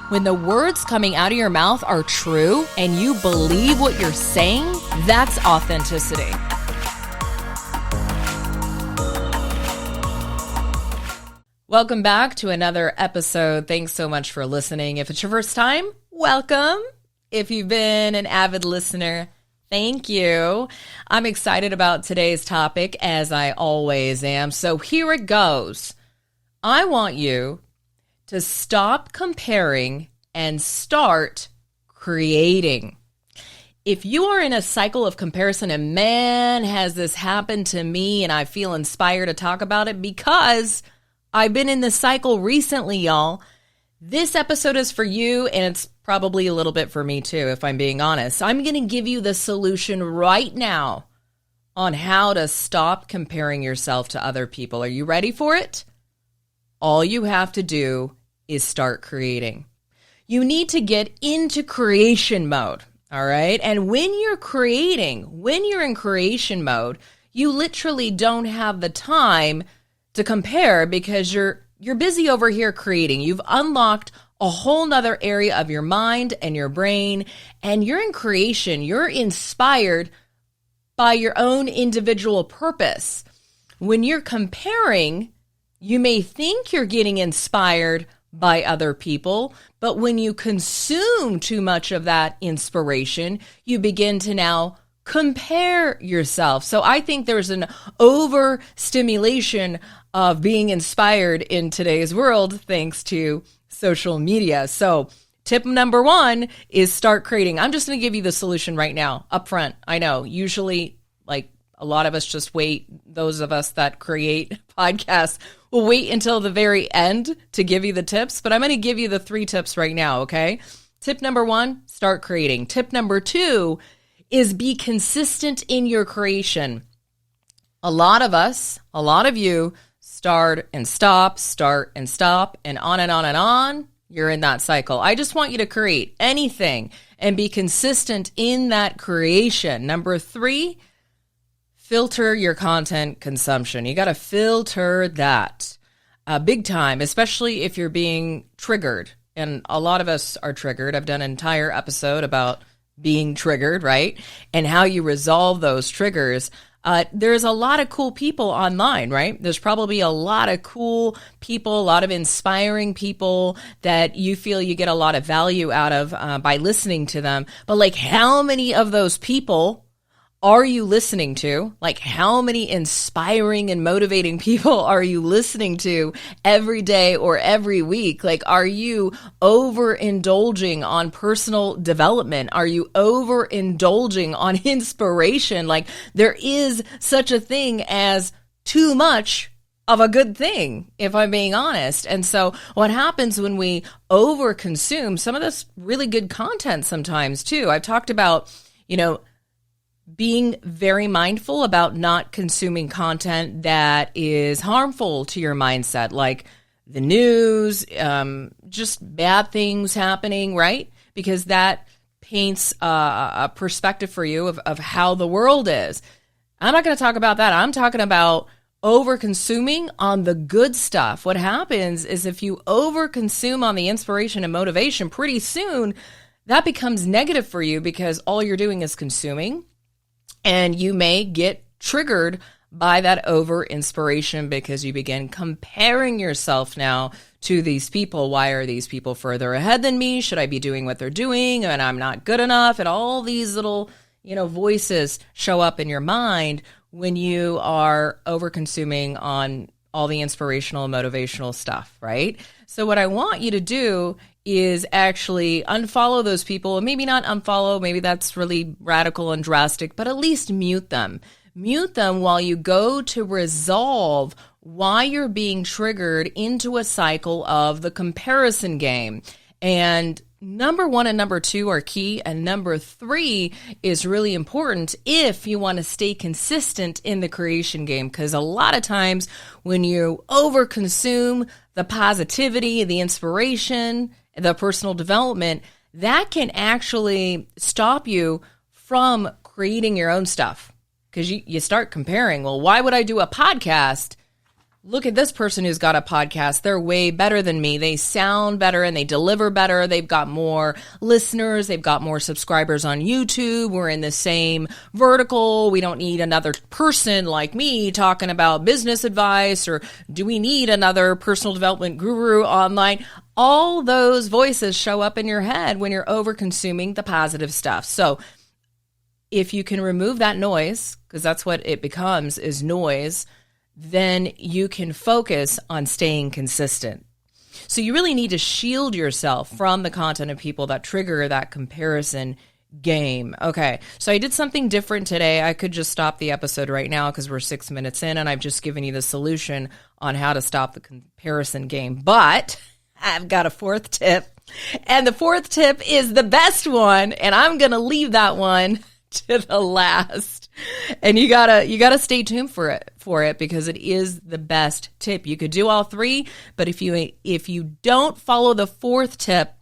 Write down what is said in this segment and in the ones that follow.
When the words coming out of your mouth are true and you believe what you're saying, that's authenticity. Welcome back to another episode. Thanks so much for listening. If it's your first time, welcome. If you've been an avid listener, thank you. I'm excited about today's topic, as I always am. So here it goes. I want you to stop comparing and start creating. If you are in a cycle of comparison, and man, has this happened to me, and I feel inspired to talk about it because I've been in this cycle recently, y'all. This episode is for you, and it's probably a little bit for me too, if I'm being honest. I'm going to give you the solution right now on how to stop comparing yourself to other people. Are you ready for it? All you have to do is start creating. You need to get into creation mode, all right? And when you're creating, when you're in creation mode, you literally don't have the time to compare because you're busy over here creating. You've unlocked a whole nother area of your mind and your brain, and you're in creation. You're inspired by your own individual purpose. When you're comparing, you may think you're getting inspired by other people, but when you consume too much of that inspiration, you begin to now compare yourself. So I think there's an overstimulation of being inspired in today's world thanks to social media. So tip number one is start creating. I'm just going to give you the solution right now up front. I know usually like a lot of us just wait. Those of us that create podcasts will wait until the very end to give you the tips, but I'm going to give you the 3 tips right now, okay? Tip number 1, start creating. Tip number 2 is be consistent in your creation. A lot of us, a lot of you start and stop, and on and on and on. You're in that cycle. I just want you to create anything and be consistent in that creation. Number 3, filter your content consumption. You got to filter that big time, especially if you're being triggered. And a lot of us are triggered. I've done an entire episode about being triggered, right? And how you resolve those triggers. There's a lot of cool people online, right? There's probably a lot of cool people, a lot of inspiring people that you feel you get a lot of value out of by listening to them. But like, how many of those people are you listening to? Like, how many inspiring and motivating people are you listening to every day or every week? Like, are you overindulging on personal development? Are you overindulging on inspiration? Like, there is such a thing as too much of a good thing, if I'm being honest. And so what happens when we overconsume some of this really good content sometimes too? I've talked about, being very mindful about not consuming content that is harmful to your mindset, like the news, just bad things happening, right? Because that paints a perspective for you of how the world is. I'm not going to talk about that. I'm talking about over-consuming on the good stuff. What happens is if you over-consume on the inspiration and motivation, pretty soon that becomes negative for you because all you're doing is consuming. And you may get triggered by that over-inspiration because you begin comparing yourself now to these people. Why are these people further ahead than me? Should I be doing what they're doing? And I'm not good enough. And all these little, voices show up in your mind when you are over-consuming on all the inspirational, motivational stuff, right? So what I want you to do is actually unfollow those people, and maybe not unfollow, maybe that's really radical and drastic, but at least mute them. Mute them while you go to resolve why you're being triggered into a cycle of the comparison game. And number 1 and number 2 are key, and number 3 is really important if you want to stay consistent in the creation game, because a lot of times when you overconsume the positivity, the inspiration, the personal development, that can actually stop you from creating your own stuff because you start comparing. Well, why would I do a podcast look at this person who's got a podcast. They're way better than me. They sound better and they deliver better. They've got more listeners. They've got more subscribers on YouTube. We're in the same vertical. We don't need another person like me talking about business advice, or do we need another personal development guru online? All those voices show up in your head when you're over consuming the positive stuff. So if you can remove that noise, because that's what it becomes, is noise, then you can focus on staying consistent. So you really need to shield yourself from the content of people that trigger that comparison game. Okay, so I did something different today. I could just stop the episode right now because we're 6 minutes in and I've just given you the solution on how to stop the comparison game. But I've got a fourth tip, and the fourth tip is the best one, and I'm going to leave that one to the last. And you gotta stay tuned for it because it is the best tip. You could do all three, but if you don't follow the fourth tip,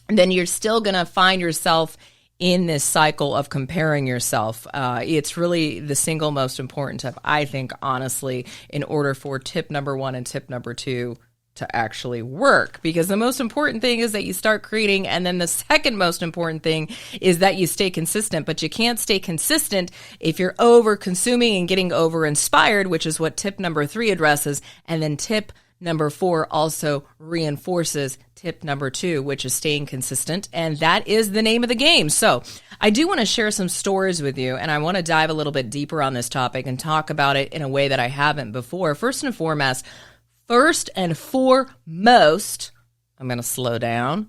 then you're still gonna find yourself in this cycle of comparing yourself. It's really the single most important tip, I think, honestly, in order for tip number 1 and tip number 2 to actually work, because the most important thing is that you start creating, and then the second most important thing is that you stay consistent. But you can't stay consistent if you're over consuming and getting over inspired, which is what tip number 3 addresses, and then tip number 4 also reinforces tip number 2, which is staying consistent, and that is the name of the game. So I do want to share some stories with you, and I want to dive a little bit deeper on this topic and talk about it in a way that I haven't before. First and foremost, I'm going to slow down.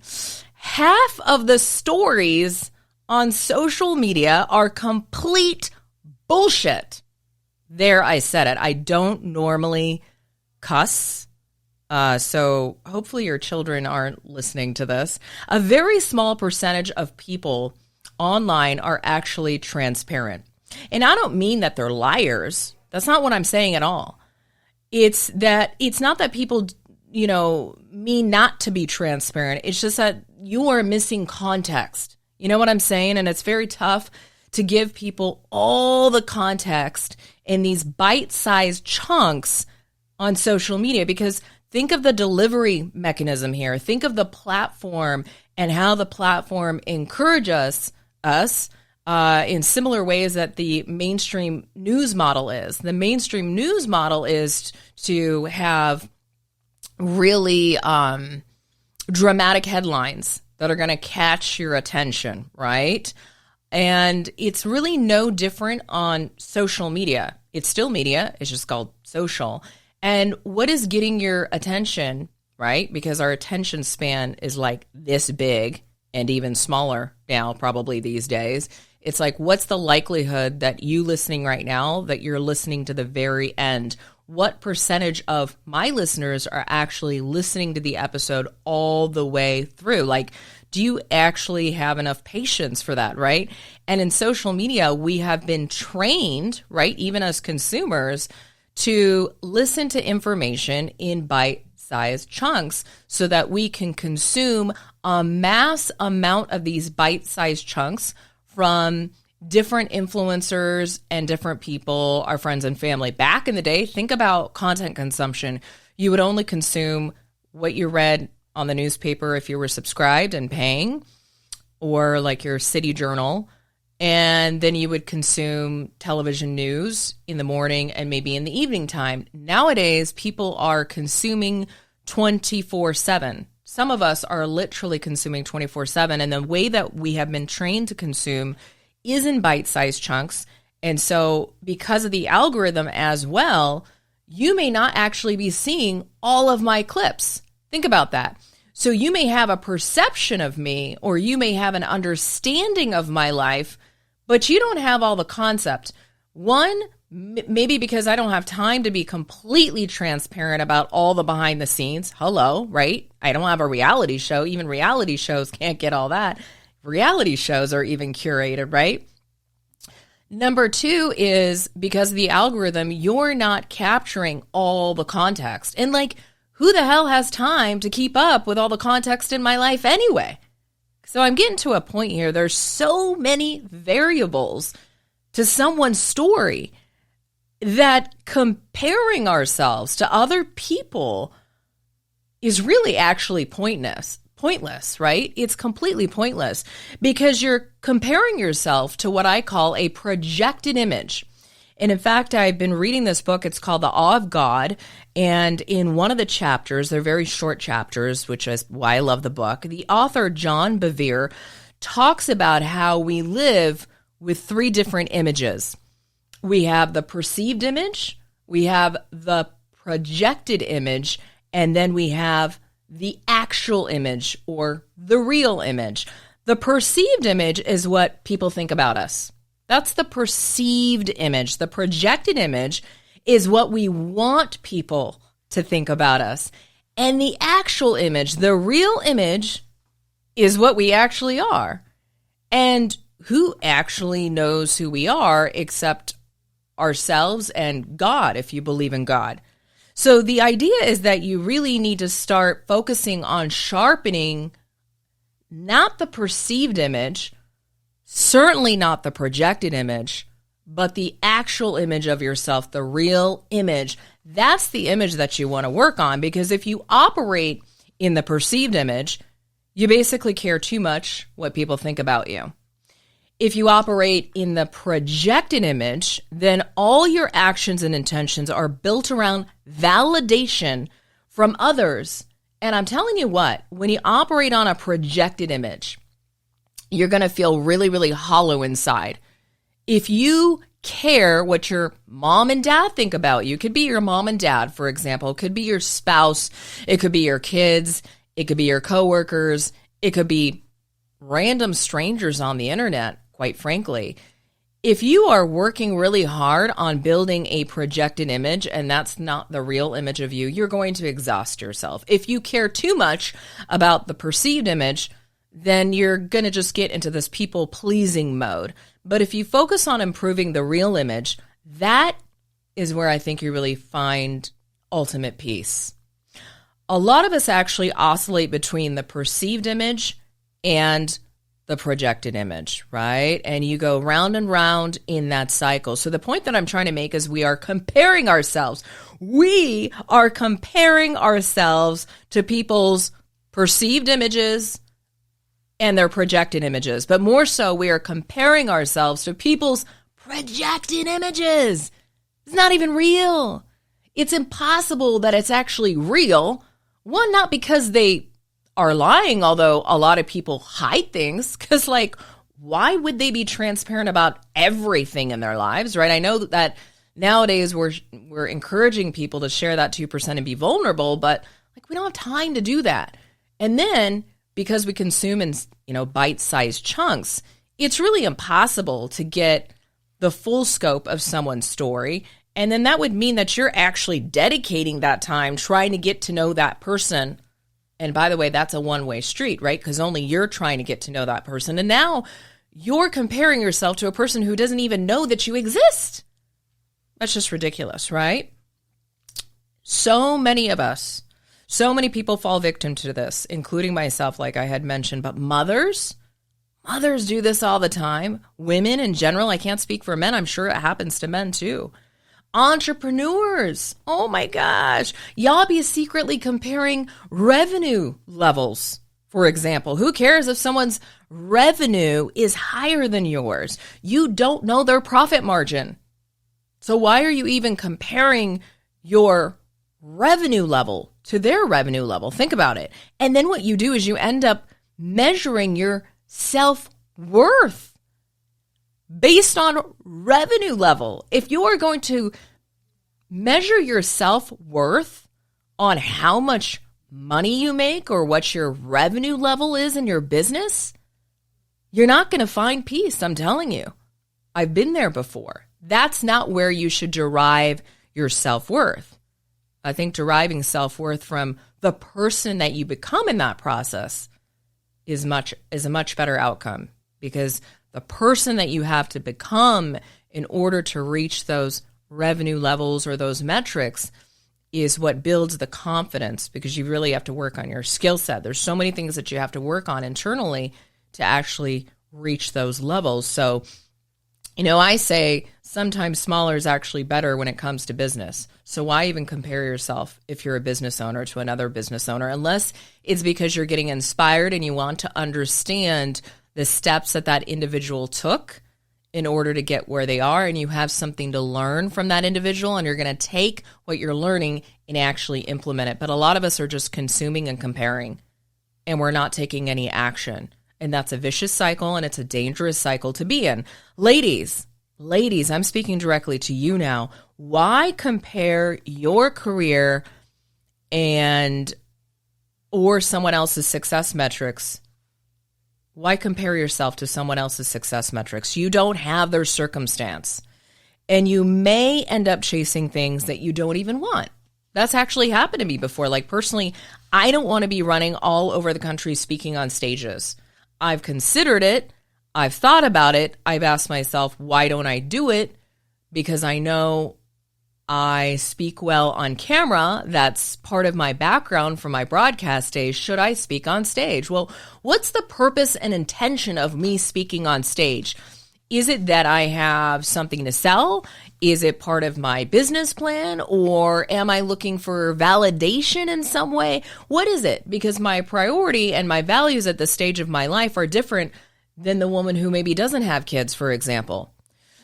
Half of the stories on social media are complete bullshit. There, I said it. I don't normally cuss, so hopefully your children aren't listening to this. A very small percentage of people online are actually transparent. And I don't mean that they're liars. That's not what I'm saying at all. It's not that people, mean not to be transparent. It's just that you are missing context. You know what I'm saying? And it's very tough to give people all the context in these bite-sized chunks on social media, because think of the delivery mechanism here. Think of the platform and how the platform encourages us in similar ways that the mainstream news model is. The mainstream news model is to have really dramatic headlines that are going to catch your attention, right? And it's really no different on social media. It's still media. It's just called social. And what is getting your attention, right? Because our attention span is like this big and even smaller now, probably these days. It's like, what's the likelihood that you listening right now, that you're listening to the very end? What percentage of my listeners are actually listening to the episode all the way through? Like, do you actually have enough patience for that, right? And in social media, we have been trained, right, even as consumers, to listen to information in bite-sized chunks so that we can consume a mass amount of these bite-sized chunks from different influencers and different people, our friends and family. Back in the day, think about content consumption. You would only consume what you read on the newspaper if you were subscribed and paying, or like your city journal. And then you would consume television news in the morning and maybe in the evening time. Nowadays, people are consuming 24/7. Some of us are literally consuming 24/7, and the way that we have been trained to consume is in bite-sized chunks. And so because of the algorithm as well, you may not actually be seeing all of my clips. Think about that. So you may have a perception of me, or you may have an understanding of my life, but you don't have all the concept. One, maybe because I don't have time to be completely transparent about all the behind the scenes. Hello, right? I don't have a reality show. Even reality shows can't get all that. Reality shows are even curated, right? Number 2 is because of the algorithm, you're not capturing all the context. And like, who the hell has time to keep up with all the context in my life anyway? So I'm getting to a point here. There's so many variables to someone's story that comparing ourselves to other people is really actually pointless, right? It's completely pointless because you're comparing yourself to what I call a projected image. And in fact, I've been reading this book. It's called The Awe of God. And in one of the chapters, they're very short chapters, which is why I love the book, the author, John Bevere, talks about how we live with three different images. We have the perceived image, we have the projected image, and then we have the actual image or the real image. The perceived image is what people think about us. That's the perceived image. The projected image is what we want people to think about us. And the actual image, the real image, is what we actually are. And who actually knows who we are except ourselves and God, if you believe in God? So the idea is that you really need to start focusing on sharpening not the perceived image, certainly not the projected image, but the actual image of yourself, the real image. That's the image that you want to work on, because if you operate in the perceived image, you basically care too much what people think about you. If you operate in the projected image, then all your actions and intentions are built around validation from others. And I'm telling you what, when you operate on a projected image, you're going to feel really, really hollow inside. If you care what your mom and dad think about you, it could be your mom and dad, for example, it could be your spouse, it could be your kids, it could be your coworkers, it could be random strangers on the internet, quite frankly. If you are working really hard on building a projected image and that's not the real image of you, you're going to exhaust yourself. If you care too much about the perceived image, then you're going to just get into this people-pleasing mode. But if you focus on improving the real image, that is where I think you really find ultimate peace. A lot of us actually oscillate between the perceived image and the projected image, right? And you go round and round in that cycle. So the point that I'm trying to make is we are comparing ourselves. We are comparing ourselves to people's perceived images and their projected images. But more so, we are comparing ourselves to people's projected images. It's not even real. It's impossible that it's actually real. One, not because they are lying, although a lot of people hide things, because why would they be transparent about everything in their lives, right? I know that nowadays we're encouraging people to share that 2% and be vulnerable, but we don't have time to do that. And then because we consume in bite-sized chunks, it's really impossible to get the full scope of someone's story. And then that would mean that you're actually dedicating that time trying to get to know that person. And by the way, that's a one-way street, right? Because only you're trying to get to know that person. And now you're comparing yourself to a person who doesn't even know that you exist. That's just ridiculous, right? So many of us, so many people fall victim to this, including myself, like I had mentioned. But mothers do this all the time. Women in general, I can't speak for men. I'm sure it happens to men too. Entrepreneurs, oh my gosh, y'all be secretly comparing revenue levels, for example. Who cares if someone's revenue is higher than yours? You don't know their profit margin. So why are you even comparing your revenue level to their revenue level? Think about it. And then what you do is you end up measuring your self-worth based on revenue level. If you are going to measure your self-worth on how much money you make or what your revenue level is in your business, you're not going to find peace, I'm telling you. I've been there before. That's not where you should derive your self-worth. I think deriving self-worth from the person that you become in that process is a much better outcome, because the person that you have to become in order to reach those revenue levels or those metrics is what builds the confidence, because you really have to work on your skill set. There's so many things that you have to work on internally to actually reach those levels. So I say sometimes smaller is actually better when it comes to business. So why even compare yourself if you're a business owner to another business owner, unless it's because you're getting inspired and you want to understand the steps that individual took in order to get where they are, and you have something to learn from that individual, and you're going to take what you're learning and actually implement it. But a lot of us are just consuming and comparing, and we're not taking any action. And that's a vicious cycle, and it's a dangerous cycle to be in. Ladies, I'm speaking directly to you now. Why compare your career or someone else's success metrics? Why compare yourself to someone else's success metrics? You don't have their circumstance, and you may end up chasing things that you don't even want. That's actually happened to me before. Like personally, I don't want to be running all over the country speaking on stages. I've considered it. I've thought about it. I've asked myself, why don't I do it? Because I know I speak well on camera. That's part of my background from my broadcast days. Should I speak on stage? Well, what's the purpose and intention of me speaking on stage? Is it that I have something to sell? Is it part of my business plan? Or am I looking for validation in some way? What is it? Because my priority and my values at this stage of my life are different than the woman who maybe doesn't have kids, for example.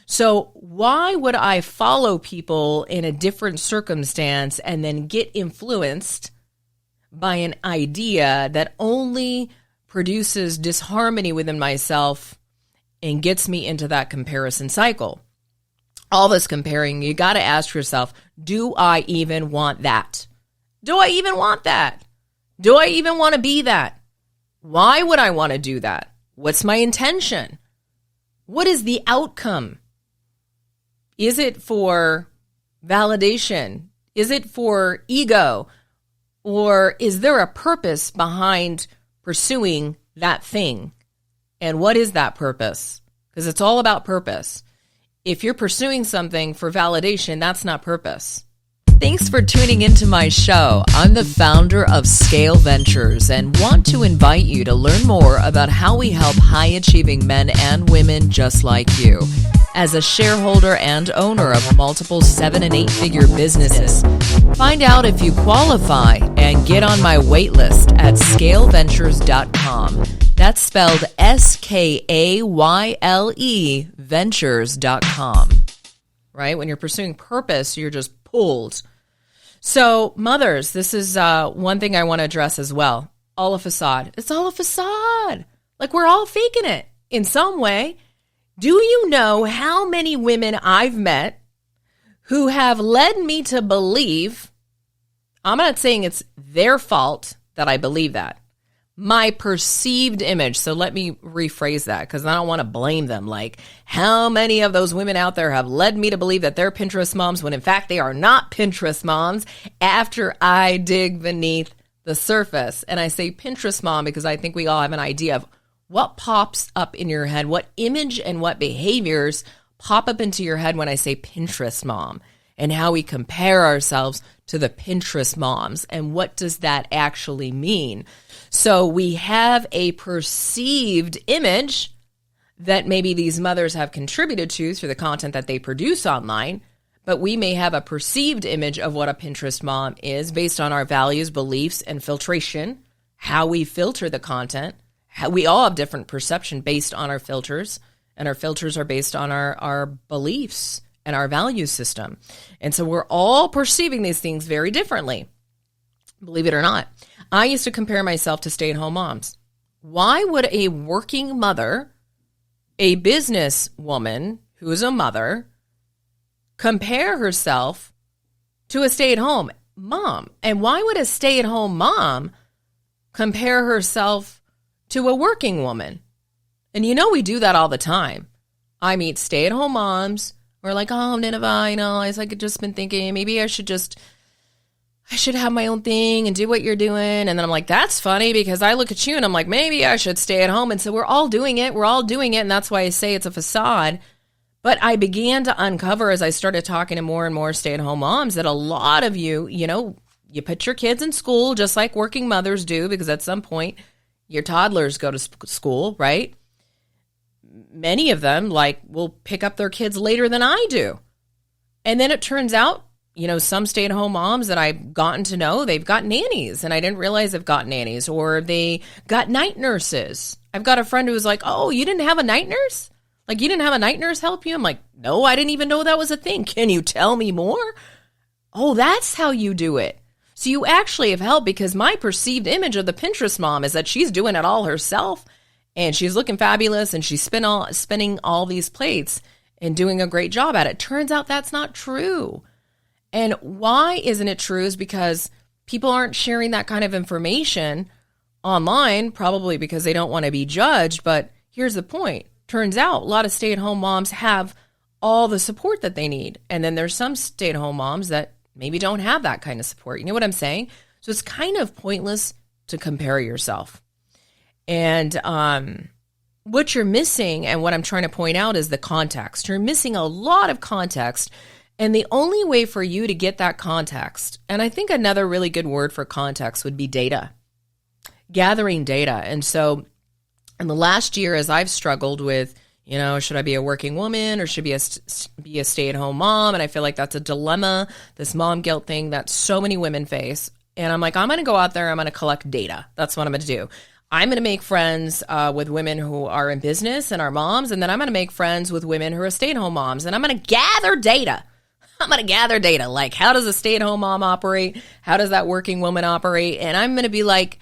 So why would I follow people in a different circumstance and then get influenced by an idea that only produces disharmony within myself and gets me into that comparison cycle? All this comparing, you got to ask yourself, do I even want that? Do I even want that? Do I even want to be that? Why would I want to do that? What's my intention? What is the outcome? Is it for validation? Is it for ego? Or is there a purpose behind pursuing that thing? And what is that purpose? Because it's all about purpose. If you're pursuing something for validation, that's not purpose. Thanks for tuning into my show. I'm the founder of Scale Ventures and want to invite you to learn more about how we help high-achieving men and women just like you. As a shareholder and owner of multiple 7- and 8-figure businesses, find out if you qualify and get on my wait list at scaleventures.com. That's spelled SKAYLE ventures.com. Right? When you're pursuing purpose, you're just pulled. So, mothers, this is one thing I want to address as well. All a facade. It's all a facade. Like we're all faking it in some way. Do you know how many women I've met who have led me to believe, I'm not saying it's their fault that I believe that, my perceived image. So let me rephrase that because I don't want to blame them. Like, how many of those women out there have led me to believe that they're Pinterest moms when in fact they are not Pinterest moms after I dig beneath the surface? And I say Pinterest mom because I think we all have an idea of what pops up in your head, what image and what behaviors pop up into your head when I say Pinterest mom, and how we compare ourselves to the Pinterest moms. And what does that actually mean? So we have a perceived image that maybe these mothers have contributed to through the content that they produce online, but we may have a perceived image of what a Pinterest mom is based on our values, beliefs, and filtration, how we filter the content. We all have different perception based on our filters, and our filters are based on our beliefs and our value system. And so we're all perceiving these things very differently, believe it or not. I used to compare myself to stay-at-home moms. Why would a working mother, a business woman who is a mother, compare herself to a stay-at-home mom? And why would a stay-at-home mom compare herself to a working woman? And we do that all the time. I meet stay-at-home moms. We're like, oh, Nineveh, I've just been thinking maybe I should have my own thing and do what you're doing. And then I'm like, that's funny because I look at you and I'm like, maybe I should stay at home. And so we're all doing it. And that's why I say it's a facade. But I began to uncover as I started talking to more and more stay-at-home moms that a lot of you, you put your kids in school just like working mothers do, because at some point your toddlers go to school, right? many of them will pick up their kids later than I do. And then it turns out, some stay-at-home moms that I've gotten to know, they've got nannies, and I didn't realize they've got nannies, or they got night nurses. I've got a friend who was like, oh, you didn't have a night nurse? You didn't have a night nurse help you? I'm like, no, I didn't even know that was a thing. Can you tell me more? Oh, that's how you do it. So you actually have helped, because my perceived image of the Pinterest mom is that she's doing it all herself, and she's looking fabulous, and she's spinning all these plates and doing a great job at it. Turns out that's not true. And why isn't it true is because people aren't sharing that kind of information online, probably because they don't want to be judged. But here's the point. Turns out a lot of stay-at-home moms have all the support that they need. And then there's some stay-at-home moms that maybe don't have that kind of support. You know what I'm saying? So it's kind of pointless to compare yourself. And what you're missing, and what I'm trying to point out, is the context. You're missing a lot of context. And the only way for you to get that context, and I think another really good word for context would be data, gathering data. And so in the last year, as I've struggled with, should I be a working woman or should I be a stay-at-home mom? And I feel like that's a dilemma, this mom guilt thing that so many women face. And I'm like, I'm going to go out there, I'm going to collect data. That's what I'm going to do. I'm going to make friends with women who are in business and are moms, and then I'm going to make friends with women who are stay-at-home moms, and I'm going to gather data. Like, how does a stay-at-home mom operate? How does that working woman operate? And I'm going to be like,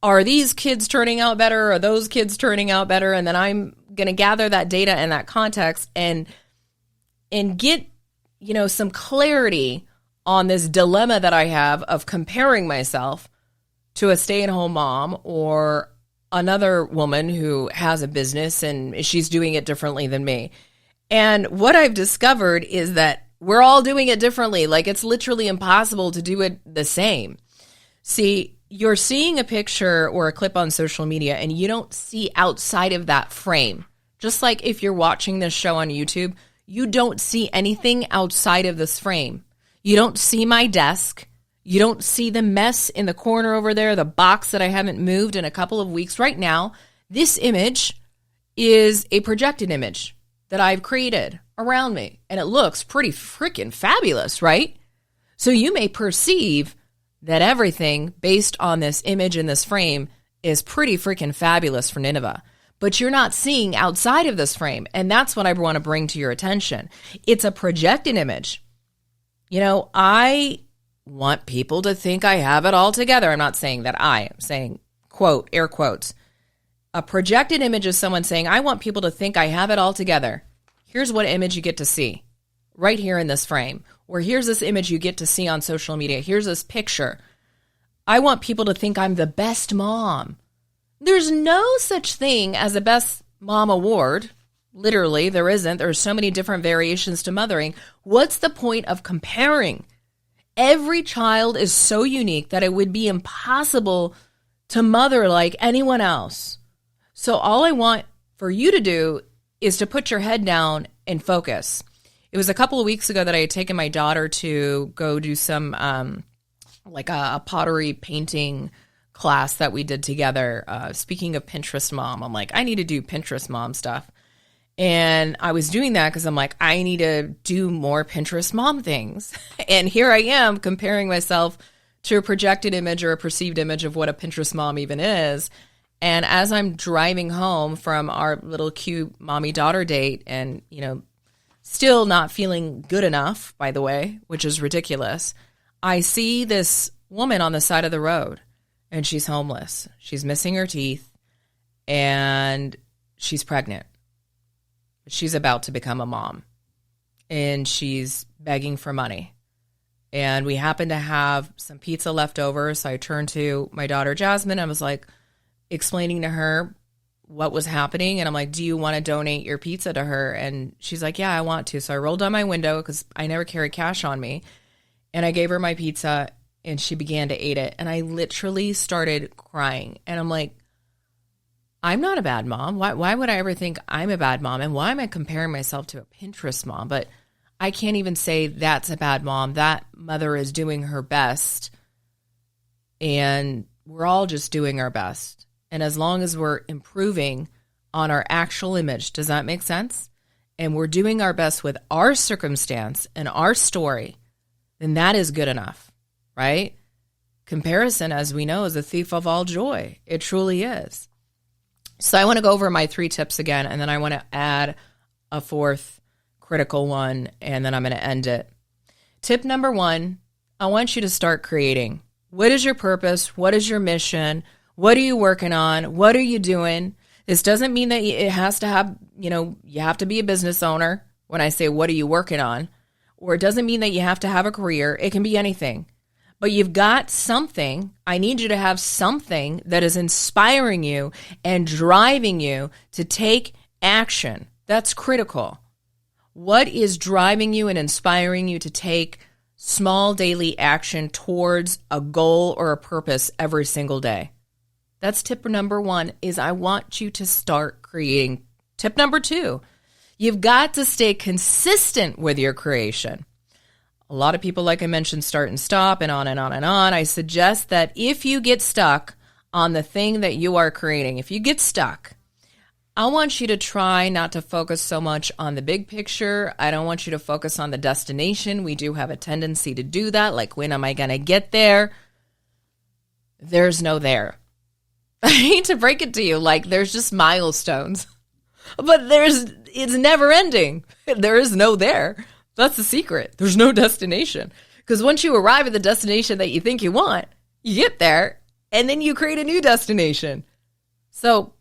are these kids turning out better? Are those kids turning out better? And then I'm going to gather that data and that context and get, some clarity on this dilemma that I have of comparing myself to a stay-at-home mom or another woman who has a business and she's doing it differently than me. And what I've discovered is that we're all doing it differently. It's literally impossible to do it the same. See, you're seeing a picture or a clip on social media and you don't see outside of that frame. Just like if you're watching this show on YouTube, you don't see anything outside of this frame. You don't see my desk. You don't see the mess in the corner over there, the box that I haven't moved in a couple of weeks. Right now, this image is a projected image that I've created around me, and it looks pretty freaking fabulous, right? So you may perceive that everything based on this image in this frame is pretty freaking fabulous for Nineveh, but you're not seeing outside of this frame, and that's what I want to bring to your attention. It's a projected image. I want people to think I have it all together. I'm not saying that I am saying, quote, air quotes. A projected image is someone saying, I want people to think I have it all together. Here's what image you get to see right here in this frame. Or here's this image you get to see on social media. Here's this picture. I want people to think I'm the best mom. There's no such thing as a best mom award. Literally, there isn't. There's so many different variations to mothering. What's the point of comparing? Every child is so unique that it would be impossible to mother like anyone else. So all I want for you to do is to put your head down and focus. It was a couple of weeks ago that I had taken my daughter to go do some a pottery painting class that we did together. Speaking of Pinterest mom, I'm like, I need to do Pinterest mom stuff. And I was doing that because I'm like, I need to do more Pinterest mom things. And here I am comparing myself to a projected image or a perceived image of what a Pinterest mom even is. And as I'm driving home from our little cute mommy-daughter date and, still not feeling good enough, by the way, which is ridiculous, I see this woman on the side of the road, and she's homeless. She's missing her teeth, and she's pregnant. She's about to become a mom, and she's begging for money. And we happen to have some pizza left over, so I turned to my daughter, Jasmine, and I was like, explaining to her what was happening. And I'm like, do you want to donate your pizza to her? And she's like, yeah, I want to. So I rolled down my window because I never carry cash on me. And I gave her my pizza and she began to eat it. And I literally started crying. And I'm like, I'm not a bad mom. Why would I ever think I'm a bad mom? And why am I comparing myself to a Pinterest mom? But I can't even say that's a bad mom. That mother is doing her best. And we're all just doing our best. And as long as we're improving, on our actual image. Does that make sense? And we're doing our best with our circumstance and our story, then that is good enough, right? Comparison, as we know, is a thief of all joy. It truly is. So I want to go over my 3 tips again, and then I want to add a 4th critical one, and then I'm going to end it. Tip number 1, I want you to start creating. What is your purpose? What is your mission? What are you working on? What are you doing? This doesn't mean that it has to have, you have to be a business owner when I say, what are you working on? Or it doesn't mean that you have to have a career. It can be anything. But you've got something. I need you to have something that is inspiring you and driving you to take action. That's critical. What is driving you and inspiring you to take small daily action towards a goal or a purpose every single day? That's tip number 1, is I want you to start creating. Tip number 2, you've got to stay consistent with your creation. A lot of people, like I mentioned, start and stop and on and on and on. I suggest that if you get stuck on the thing that you are creating, if you get stuck, I want you to try not to focus so much on the big picture. I don't want you to focus on the destination. We do have a tendency to do that. Like, when am I going to get there? There's no there. I hate to break it to you. Like, there's just milestones, but it's never ending. There is no there. That's the secret. There's no destination. Because once you arrive at the destination that you think you want, you get there, and then you create a new destination. So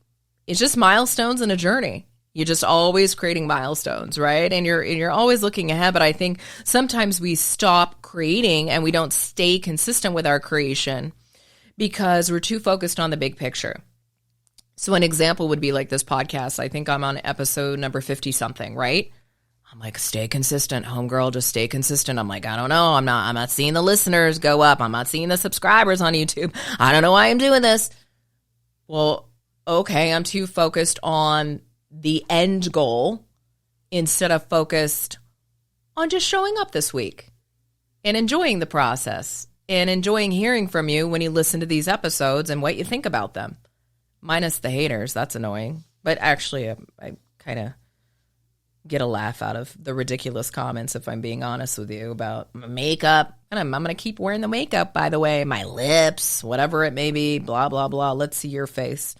it's just milestones in a journey. You're just always creating milestones, right? And you're always looking ahead. But I think sometimes we stop creating and we don't stay consistent with our creation because we're too focused on the big picture. So an example would be like this podcast. I think I'm on episode number 50 something, right? I'm like, stay consistent, homegirl, just stay consistent. I'm like, I don't know. I'm not seeing the listeners go up. I'm not seeing the subscribers on YouTube. I don't know why I'm doing this. Well, okay, I'm too focused on the end goal instead of focused on just showing up this week and enjoying the process and enjoying hearing from you when you listen to these episodes and what you think about them. Minus the haters. That's annoying. But actually, I kind of get a laugh out of the ridiculous comments, if I'm being honest with you, about my makeup. And I'm going to keep wearing the makeup, by the way, my lips, whatever it may be, blah, blah, blah. Let's see your face.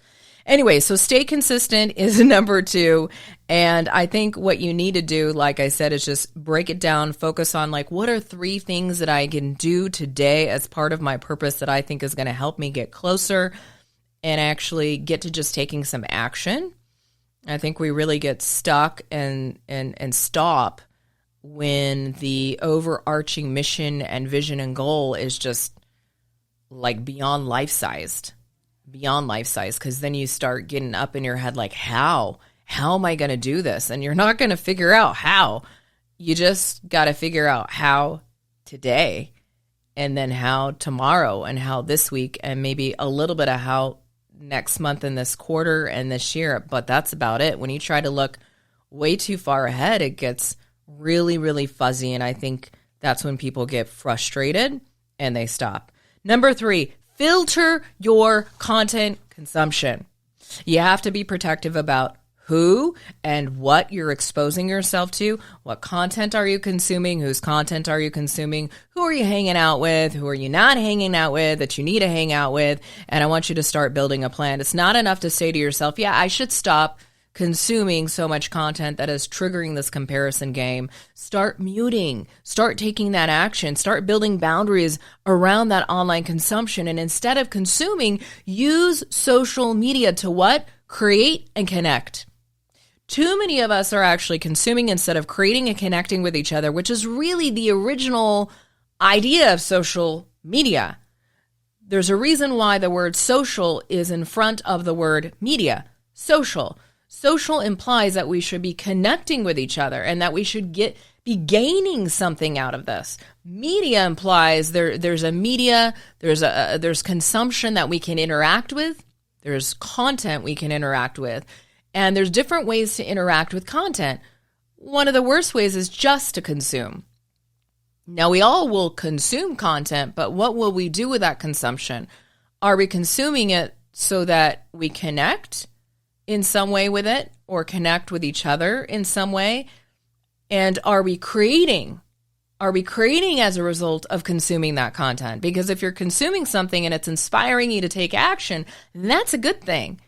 Anyway, so stay consistent is number 2. And I think what you need to do, like I said, is just break it down, focus on like, what are 3 things that I can do today as part of my purpose that I think is going to help me get closer and actually get to just taking some action. I think we really get stuck and stop when the overarching mission and vision and goal is just like beyond life-sized, because then you start getting up in your head like, how am I going to do this? And you're not going to figure out how. You just got to figure out how today, and then how tomorrow, and how this week, and maybe a little bit of how next month and this quarter and this year, but that's about it. When you try to look way too far ahead, it gets really, really fuzzy, and I think that's when people get frustrated and they stop. Number 3, filter your content consumption. You have to be protective about who and what you're exposing yourself to. What content are you consuming? Whose content are you consuming? Who are you hanging out with? Who are you not hanging out with that you need to hang out with? And I want you to start building a plan. It's not enough to say to yourself, yeah, I should stop consuming so much content that is triggering this comparison game. Start muting. Start taking that action. Start building boundaries around that online consumption. And instead of consuming, use social media to what? Create and connect. Too many of us are actually consuming instead of creating and connecting with each other, which is really the original idea of social media. There's a reason why the word social is in front of the word media. Social. Social implies that we should be connecting with each other and that we should be gaining something out of this. Media implies there's a media, there's consumption that we can interact with, there's content we can interact with. And there's different ways to interact with content. One of the worst ways is just to consume. Now, we all will consume content, but what will we do with that consumption? Are we consuming it so that we connect? in some way with it or connect with each other in some way? And are we creating as a result of consuming that content? Because if you're consuming something and it's inspiring you to take action, then that's a good thing.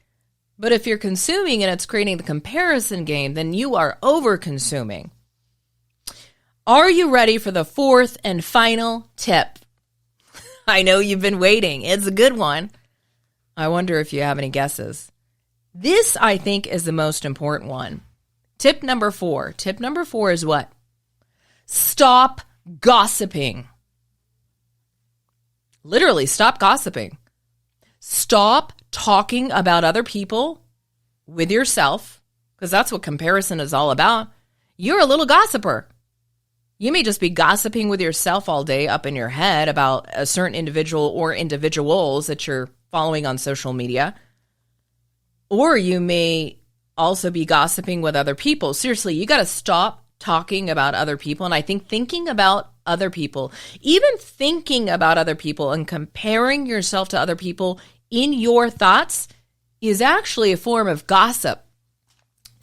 But if you're consuming and it's creating the comparison game, then you are over-consuming. Are you ready for the fourth and final tip? I know you've been waiting. It's a good one. I wonder if you have any guesses. This, I think, is the most important one. Tip number 4. Tip number 4 is what? Stop gossiping. Literally, stop gossiping. Stop talking about other people with yourself, because that's what comparison is all about. You're a little gossiper. You may just be gossiping with yourself all day up in your head about a certain individual or individuals that you're following on social media. Or you may also be gossiping with other people. Seriously, you got to stop talking about other people. And I think thinking about other people, even thinking about other people and comparing yourself to other people in your thoughts is actually a form of gossip.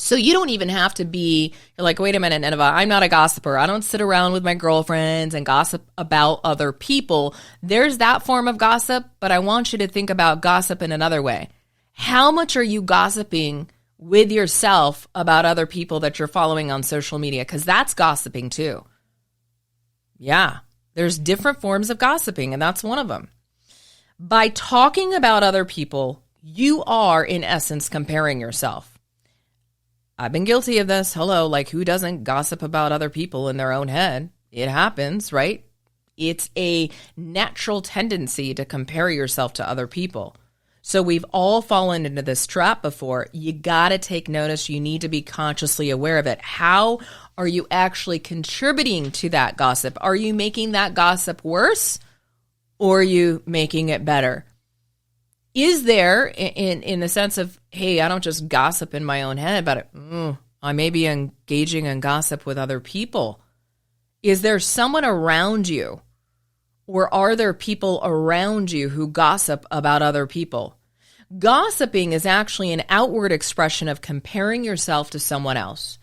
So you don't even have to be, you're like, wait a minute, Nineveh, I'm not a gossiper. I don't sit around with my girlfriends and gossip about other people. There's that form of gossip, but I want you to think about gossip in another way. How much are you gossiping with yourself about other people that you're following on social media? Because that's gossiping too. Yeah, there's different forms of gossiping, and that's one of them. By talking about other people, you are, in essence, comparing yourself. I've been guilty of this. Hello, like who doesn't gossip about other people in their own head? It happens, right? It's a natural tendency to compare yourself to other people. So we've all fallen into this trap before. You got to take notice. You need to be consciously aware of it. How are you actually contributing to that gossip? Are you making that gossip worse, or are you making it better? Is there, in the sense of, hey, I don't just gossip in my own head, but I may be engaging in gossip with other people. Is there someone around you, or are there people around you who gossip about other people? Gossiping is actually an outward expression of comparing yourself to someone else.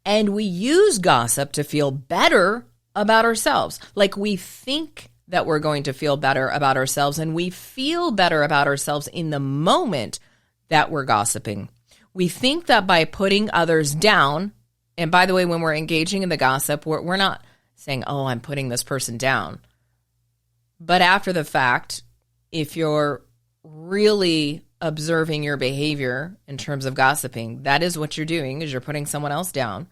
And we use gossip to feel better about ourselves. Like we think that we're going to feel better about ourselves, and we feel better about ourselves in the moment that we're gossiping. We think that by putting others down, and by the way, when we're engaging in the gossip, we're not saying, oh, I'm putting this person down. But after the fact, if you're really observing your behavior in terms of gossiping, that is what you're doing, is you're putting someone else down.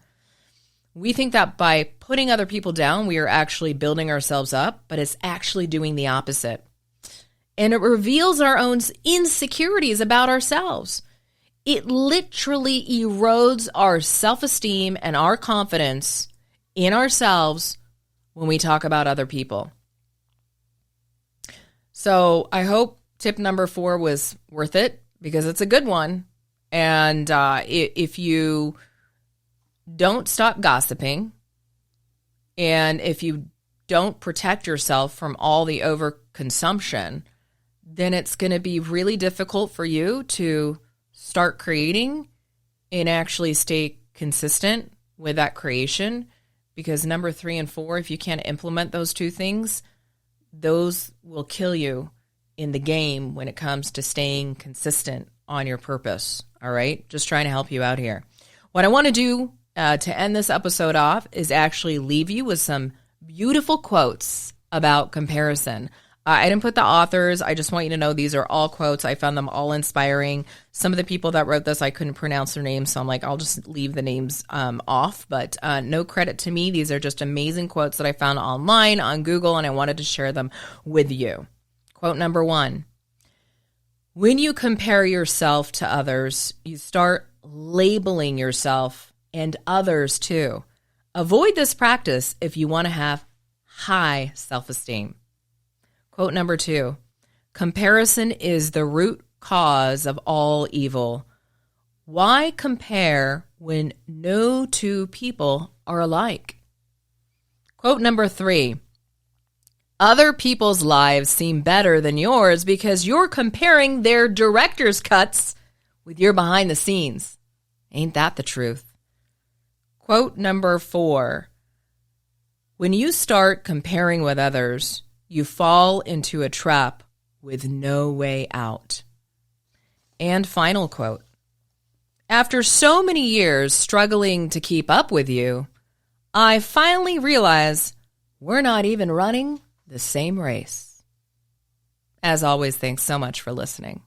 We think that by putting other people down, we are actually building ourselves up, but it's actually doing the opposite. And it reveals our own insecurities about ourselves. It literally erodes our self-esteem and our confidence in ourselves when we talk about other people. So I hope tip number 4 was worth it, because it's a good one. And if you don't stop gossiping, and if you don't protect yourself from all the overconsumption, then it's going to be really difficult for you to start creating and actually stay consistent with that creation. Because number 3 and 4, if you can't implement those two things, those will kill you in the game when it comes to staying consistent on your purpose. All right? Just trying to help you out here. What I want to do to end this episode off is actually leave you with some beautiful quotes about comparison. I didn't put the authors. I just want you to know these are all quotes. I found them all inspiring. Some of the people that wrote this, I couldn't pronounce their names, so I'm like, I'll just leave the names off. But no credit to me. These are just amazing quotes that I found online on Google, and I wanted to share them with you. Quote number 1. When you compare yourself to others, you start labeling yourself and others too. Avoid this practice if you want to have high self-esteem. Quote number 2, comparison is the root cause of all evil. Why compare when no two people are alike? Quote number 3, other people's lives seem better than yours because you're comparing their director's cuts with your behind the scenes. Ain't that the truth? Quote number 4. When you start comparing with others, you fall into a trap with no way out. And final quote. After so many years struggling to keep up with you, I finally realize we're not even running the same race. As always, thanks so much for listening.